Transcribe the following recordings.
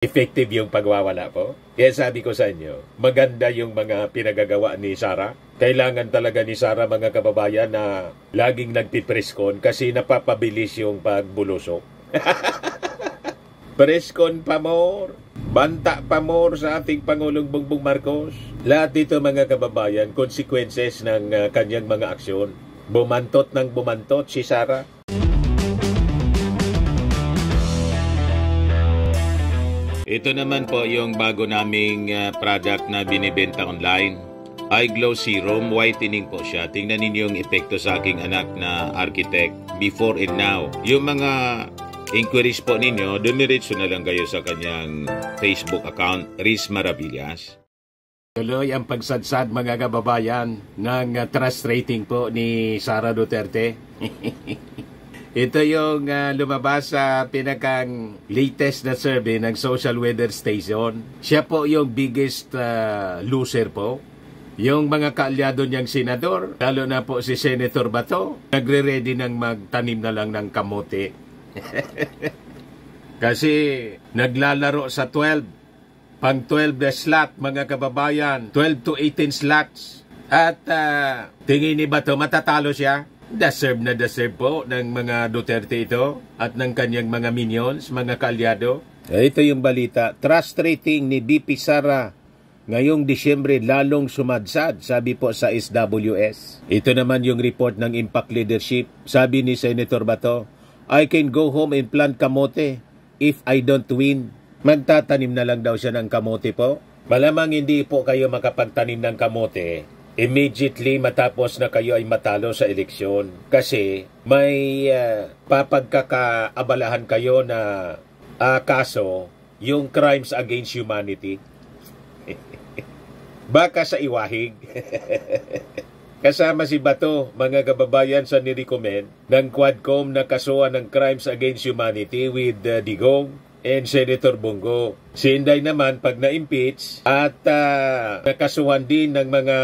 effective yung pagwawala po. Kaya sabi ko sa inyo, maganda yung mga pinagagawa ni Sara. Kailangan talaga ni Sara, mga kababayan, na laging nagpipreskon kasi napapabilis yung pagbulusok. Preskon pa more, banta pa more sa ating Pangulong Bongbong Marcos. Lahat dito, mga kababayan, consequences ng kanyang mga aksyon. Bumantot ng bumantot si Sara. Ito naman po yung bago naming product na binibenta online. iGlow Serum Whitening po siya. Tingnan ninyo yung epekto sa aking anak na architect before and now. Yung mga inquiries po ninyo, dumiretso na lang kayo sa kanyang Facebook account, Riz Maravillas. Tuloy ang pagsadsad, mga kababayan, ng trust rating po ni Sara Duterte. Ito yung lumabas sa pinakang latest na survey ng Social Weather Station. Siya po yung biggest loser po. Yung mga kaalyado niyang senador, lalo na po si Senator Bato, nagre-ready ng magtanim na lang ng kamote. Kasi naglalaro sa 12, pang 12 na slot, mga kababayan, 12 to 18 slots. At tingin ni Bato, matatalo siya. Deserve na deserve po ng mga Duterte ito at ng kanyang mga minions, mga kaalyado. Ito yung balita. Trust rating ni BP Sara ngayong Disyembre lalong sumadsad, sabi po sa SWS. Ito naman yung report ng Impact Leadership. Sabi ni Senator Bato, I can go home and plant kamote if I don't win. Magtatanim na lang daw siya ng kamote po. Malamang hindi po kayo makapagtanim ng kamote immediately matapos na kayo ay matalo sa eleksyon. Kasi may papagkakaabalahan kayo na kaso, yung crimes against humanity. Baka sa iwahig. Kasama si Bato, mga kababayan, sa nirecommend ng Quadcom na kasuhan ng crimes against humanity with Digong and Senator Bongo. Si Inday naman, pag na-impeach at nakasuhan din ng mga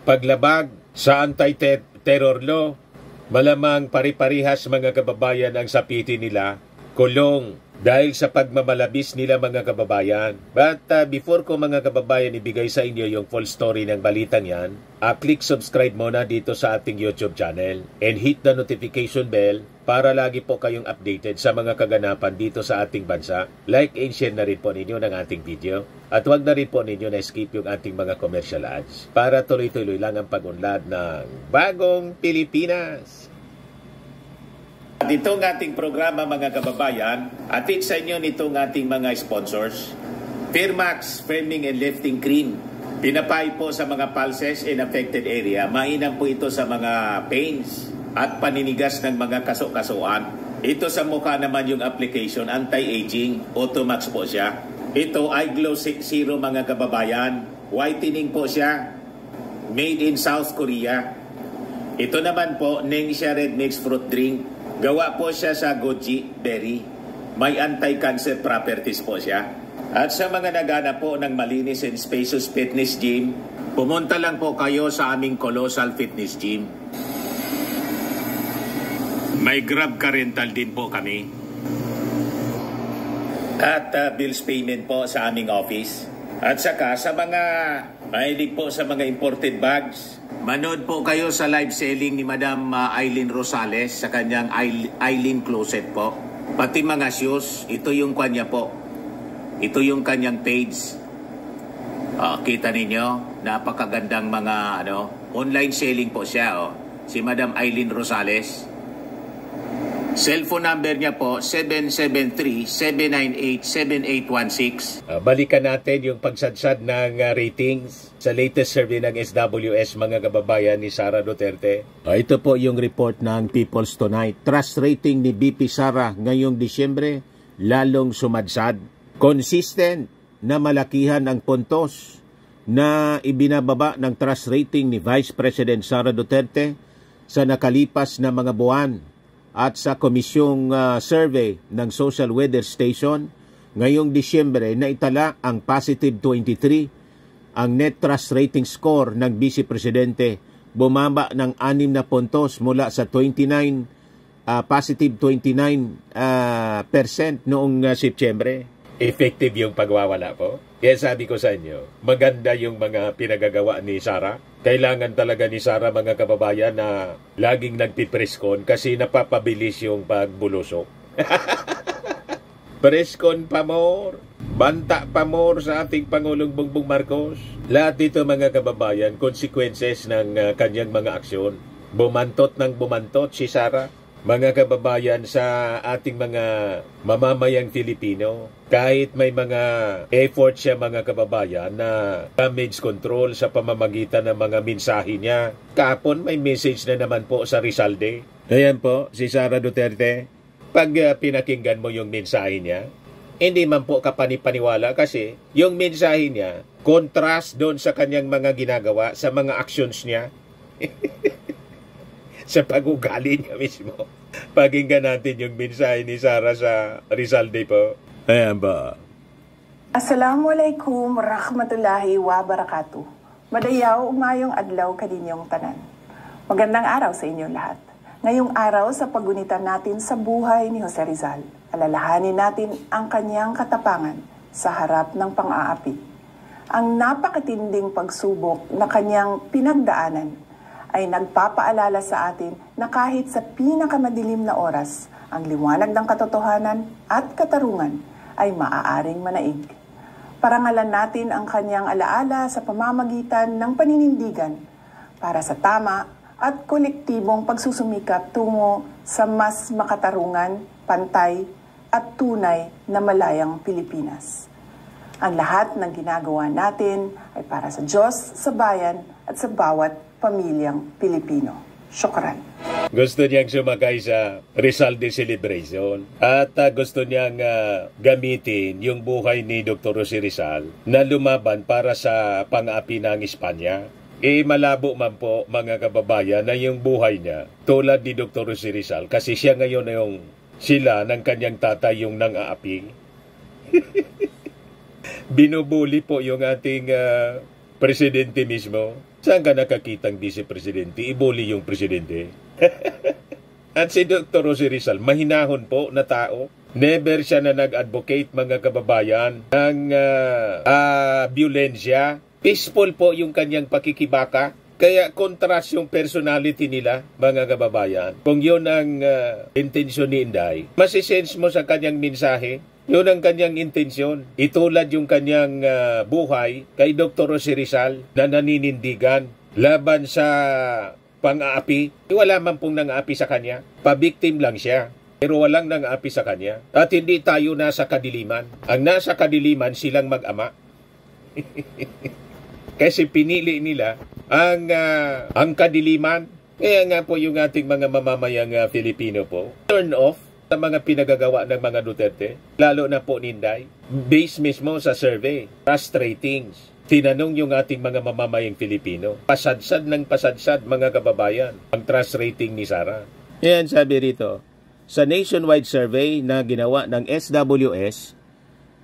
paglabag sa anti-terror law, malamang pari-parihas, mga kababayan, ang sapiti nila, kulong, dahil sa pagmamalabis nila, mga kababayan. But before ko, mga kababayan, ibigay sa inyo yung full story ng balitang yan, click subscribe muna dito sa ating YouTube channel and hit the notification bell para lagi po kayong updated sa mga kaganapan dito sa ating bansa. Like and share na rin po ninyo ng ating video. At huwag na rin po ninyo na skip yung ating mga commercial ads para tuloy-tuloy lang ang pag-unlad ng Bagong Pilipinas. Itong ating programa, mga kababayan, atid sa inyo nitong ating mga sponsors. Firmax Firming and Lifting Cream. Pinapay po sa mga pulses in affected area. Mainam po ito sa mga pains at paninigas ng mga kaso-kasuan. Ito sa mukha naman yung application, anti-aging, Automax po siya. Ito iGlow Zero, mga kababayan. Whitening po siya. Made in South Korea. Ito naman po, Nengxia Red Mix Fruit Drink. Gawa po siya sa goji berry. May anti-cancer properties po siya. At sa mga nagana po ng malinis and spacious fitness gym, pumunta lang po kayo sa aming Colossal Fitness Gym. May Grab Car Rental din po kami. At bills payment po sa aming office. At saka sa mga mahilig po sa mga imported bags, manood po kayo sa live selling ni Madam Aileen Rosales sa kanyang Aileen Closet po. Pati mga shoes, ito yung kanya po. Ito yung kanyang page. Kita ninyo, napakagandang mga online selling po siya. Si Madam Aileen Rosales. Cellphone number niya po, 773-798-7816. Balikan natin yung pagsadsad ng ratings sa latest survey ng SWS, mga kababayan, ni Sara Duterte. Ito po yung report ng People's Tonight. Trust rating ni BP Sara ngayong Disyembre, lalong sumadsad. Consistent na malakihan ang puntos na ibinababa ng trust rating ni Vice President Sara Duterte sa nakalipas na mga buwan. At sa komisyong survey ng Social Weather Station, ngayong Disyembre na itala ang positive 23, ang net trust rating score ng Vice Presidente bumaba ng 6 na puntos mula sa 29, positive 29% noong Setyembre. effective yung pagwawala po. Kaya sabi ko sa inyo, maganda yung mga pinagagawa ni Sara. Kailangan talaga ni Sara, mga kababayan, na laging nagpipreskon kasi napapabilis yung pagbulusok. Preskon pa more, banta pa more sa ating Pangulong Bongbong Marcos. Lahat dito, mga kababayan, consequences ng kanyang mga aksyon. Bumantot ng bumantot si Sara. Mga kababayan, sa ating mga mamamayang Filipino, kahit may mga effort siya, mga kababayan, na damage control sa pamamagitan ng mga mensahe niya. Kahapon may message na naman po sa Rizalde. Ayan po, si Sara Duterte. Pag pinakinggan mo yung mensahe niya, hindi man po kapanipaniwala kasi yung mensahe niya, contrast doon sa kanyang mga ginagawa, sa mga actions niya. Sa pag-ugali niya mismo. Pakinggan natin yung mensahe ni Sara sa Rizalde po. Ayan ba? Assalamualaikum warahmatullahi wabarakatuh. Madayaw umayong adlaw kaninyong tanan. Magandang araw sa inyong lahat. Ngayong araw sa pagunitan natin sa buhay ni Jose Rizal, alalahanin natin ang kanyang katapangan sa harap ng pang-aapi. Ang napakatinding pagsubok na kanyang pinagdaanan ay nagpapaalala sa atin na kahit sa pinakamadilim na oras, ang liwanag ng katotohanan at katarungan ay maaaring manaig. Parangalan natin ang kanyang alaala sa pamamagitan ng paninindigan para sa tama at kolektibong pagsusumikap tungo sa mas makatarungan, pantay at tunay na malayang Pilipinas. Ang lahat ng ginagawa natin ay para sa Diyos, sa bayan at sa bawat pamilyang Pilipino. Syukran. Gusto niyang sumakay sa Rizalde celebration at gusto niyang gamitin yung buhay ni Dr. Jose Rizal na lumaban para sa pang-api ng Espanya. Malabo man po, mga kababayan, na yung buhay niya tulad ni Dr. Jose Rizal kasi siya ngayon na yung sila ng kanyang tatay yung nang-aapi. Binubuli po yung ating presidente mismo. Saan ka nakakitang vice-presidente? Ibuli yung presidente. At si Dr. Jose Rizal, mahinahon po na tao. Never siya na nag-advocate, mga kababayan, ng violensya. Peaceful po yung kanyang pakikibaka. Kaya kontrast yung personality nila, mga kababayan. Kung yun ang intensyon ni Inday, masisense mo sa kanyang mensahe. Yun ang kanyang intensyon. Itulad yung kanyang buhay kay Dr. Jose Rizal na naninindigan laban sa pang-aapi. Wala man pong nang-aapi sa kanya. Pabiktim lang siya. Pero walang nang-aapi sa kanya. At hindi tayo nasa kadiliman. Ang nasa kadiliman silang mag-ama. Kasi pinili nila ang kadiliman. Kaya nga po yung ating mga mamamayang Filipino po, turn off sa mga pinagagawa ng mga Duterte, lalo na po Ninday, based mismo sa survey, trust ratings. Tinanong yung ating mga mamamayang Filipino, pasadsad ng pasadsad, mga kababayan, ang trust rating ni Sara. Yan sabi rito, sa nationwide survey na ginawa ng SWS,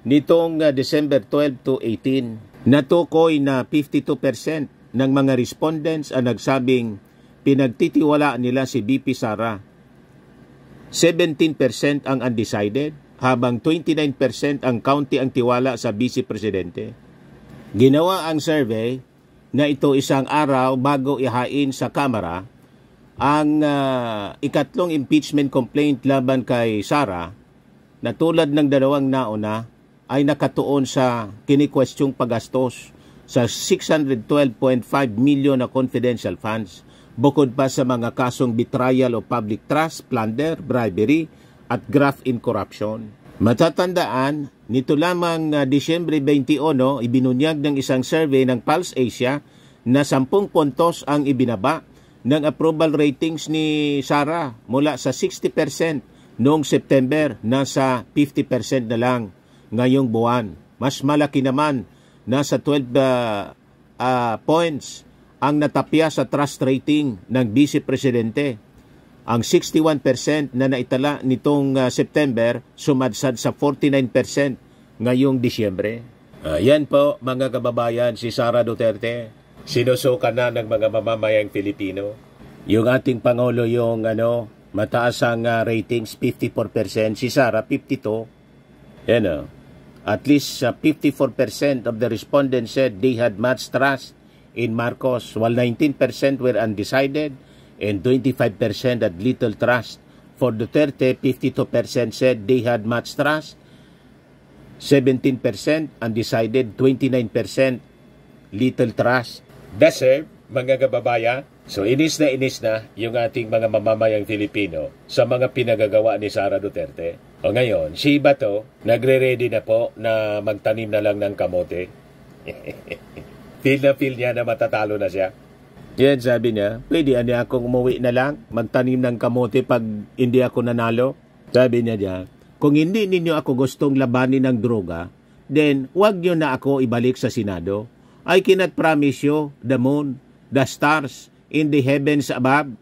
nitong December 12 to 18, natukoy na 52% ng mga respondents ang nagsabing pinagtitiwala nila si BP Sara. 17% ang undecided, habang 29% ang kaunti ang tiwala sa Vice Presidente. Ginawa ang survey na ito isang araw bago ihain sa Kamara ang ikatlong impeachment complaint laban kay Sara na tulad ng dalawang nauna ay nakatuon sa kinikwestyong paggastos sa 612.5 million na confidential funds. Bukod pa sa mga kasong betrayal of public trust, plunder, bribery, at graft in corruption. Matatandaan, nito lamang Disyembre 21, ibinunyag ng isang survey ng Pulse Asia na 10 puntos ang ibinaba ng approval ratings ni Sara mula sa 60% noong September, nasa 50% na lang ngayong buwan. Mas malaki naman, nasa 12 points ang natapya sa trust rating ng Vice Presidente. Ang 61% na naitala nitong September sumadsad sa 49% ngayong Disyembre. Yan po, mga kababayan, si Sara Duterte. Sinusuka na ng mga mamamayang Filipino. Yung ating Pangulo yung mataas ang ratings, 54%. Si Sara, 52%. Yan o. At least 54% of the respondents said they had much trust in Marcos, while 19% were undecided and 25% had little trust. For Duterte, 52% said they had much trust, 17% undecided, 29% little trust. That's it, mga kababayan. So inis na yung ating mga mamamayang Filipino sa mga pinagagawa ni Sara Duterte. O ngayon, si Bato, nagre-ready na po na magtanim na lang ng kamote. Feel niya na matatalo na siya. Yan, sabi niya, pwede ani akong umuwi na lang, magtanim ng kamote pag hindi ako nanalo. Sabi niya diyan, kung hindi ninyo ako gustong labanin ng droga, then wag nyo na ako ibalik sa Senado. I cannot promise you the moon, the stars, in the heavens above.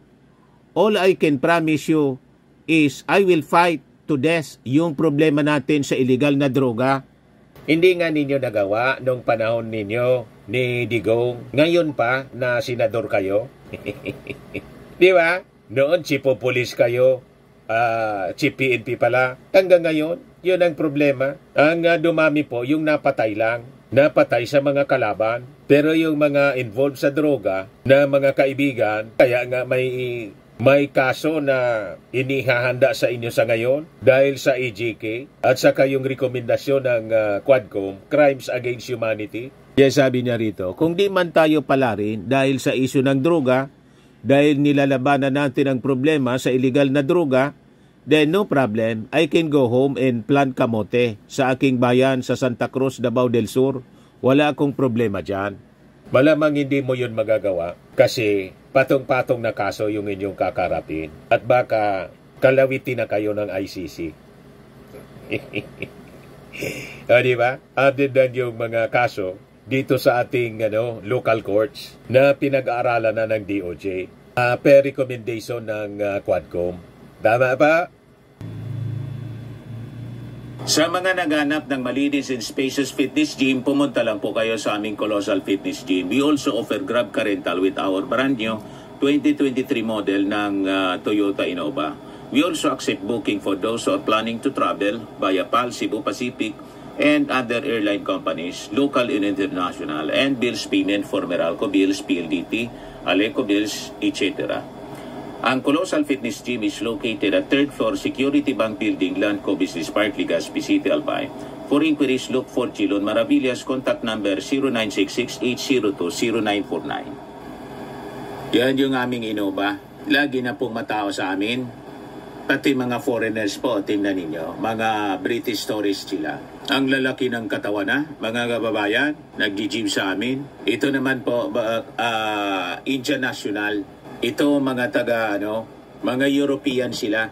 All I can promise you is I will fight to death yung problema natin sa illegal na droga. Hindi nga ninyo nagawa nung panahon ninyo ni Digong. Ngayon pa na senador kayo. Di ba? Noon chief of police kayo, chief PNP pala. Hanggang ngayon, yun ang problema. Ang dumami po yung napatay lang. Napatay sa mga kalaban. Pero yung mga involved sa droga na mga kaibigan, kaya nga may kaso na inihahanda sa inyo sa ngayon dahil sa EJK at saka yung rekomendasyon ng Quadcom, Crimes Against Humanity. Kaya sabi niya rito, kung di man tayo pala rin dahil sa isyu ng droga, dahil nilalabanan natin ang problema sa illegal na droga, then no problem, I can go home and plant kamote sa aking bayan sa Santa Cruz, Davao del Sur. Wala akong problema dyan. Malamang hindi mo yun magagawa kasi patong-patong na kaso yung inyong kakarapin at baka kalawitin na kayo ng ICC. Diba? Abdidan yung mga kaso dito sa ating local courts na pinag-aaralan na ng DOJ per recommendation ng Quadcom. Tama ba? Sa mga naghanap ng malinis and spacious fitness gym, pumunta lang po kayo sa aming Colossal Fitness Gym. We also offer Grab Car Rental with our brand new 2023 model ng Toyota Innova. We also accept booking for those who are planning to travel via PAL, Cebu Pacific, and other airline companies, local and international, and bills payment for Meralco Bills, PLDT, Aleco Bills, etc. Ang Colossal Fitness Gym is located at 3rd floor Security Bank Building, Landco Business Park, Legazpi City, Albay. For inquiries, look for Chilon Maravillas. Contact number 0966-802-0949. Yan yung aming Innova. Lagi na pong matao sa amin. Pati mga foreigners po, tingnan ninyo. Mga British tourists sila. Ang lalaki ng katawan na, mga kababayan, nag-gym sa amin. Ito naman po, Indian National. Ito mga mga European sila.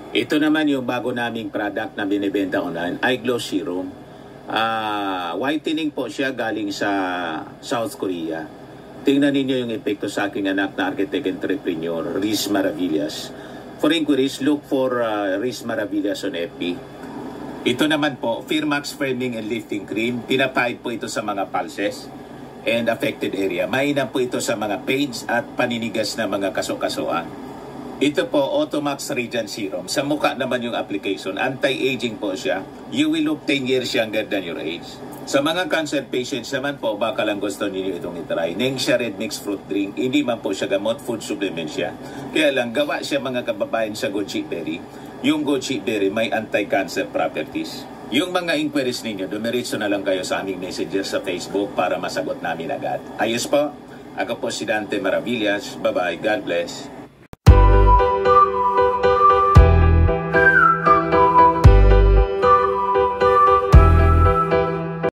Ito naman yung bago naming product na binibenta online, Eye Glow Serum. Whitening po siya galing sa South Korea. Tingnan ninyo yung epekto sa aking anak na architect entrepreneur, Riz Maravillas. For inquiries, look for Riz Maravillas on FB. Ito naman po, Firmax Firming and Lifting Cream. Pinapahid po ito sa mga pulses and affected area. Mainam po ito sa mga pains at paninigas na mga kaso-kasuan. Ito po, Automax Radiant Serum. Sa mukha naman yung application. Anti-aging po siya. You will look 10 years younger than your age. Sa mga cancer patients naman po, baka lang gusto ninyo itong itry. Nengxia Red Mixed Fruit Drink. Hindi man po siya gamot, food supplement siya. Kaya lang, gawa siya mga kababayan sa goji berry. Yung goji berry may anti-cancer properties. Yung mga inquiries ninyo, dumiritso na lang kayo sa aming messenger sa Facebook para masagot namin agad. Ayos po, ako po si Dante Maravillas. Bye-bye. God bless.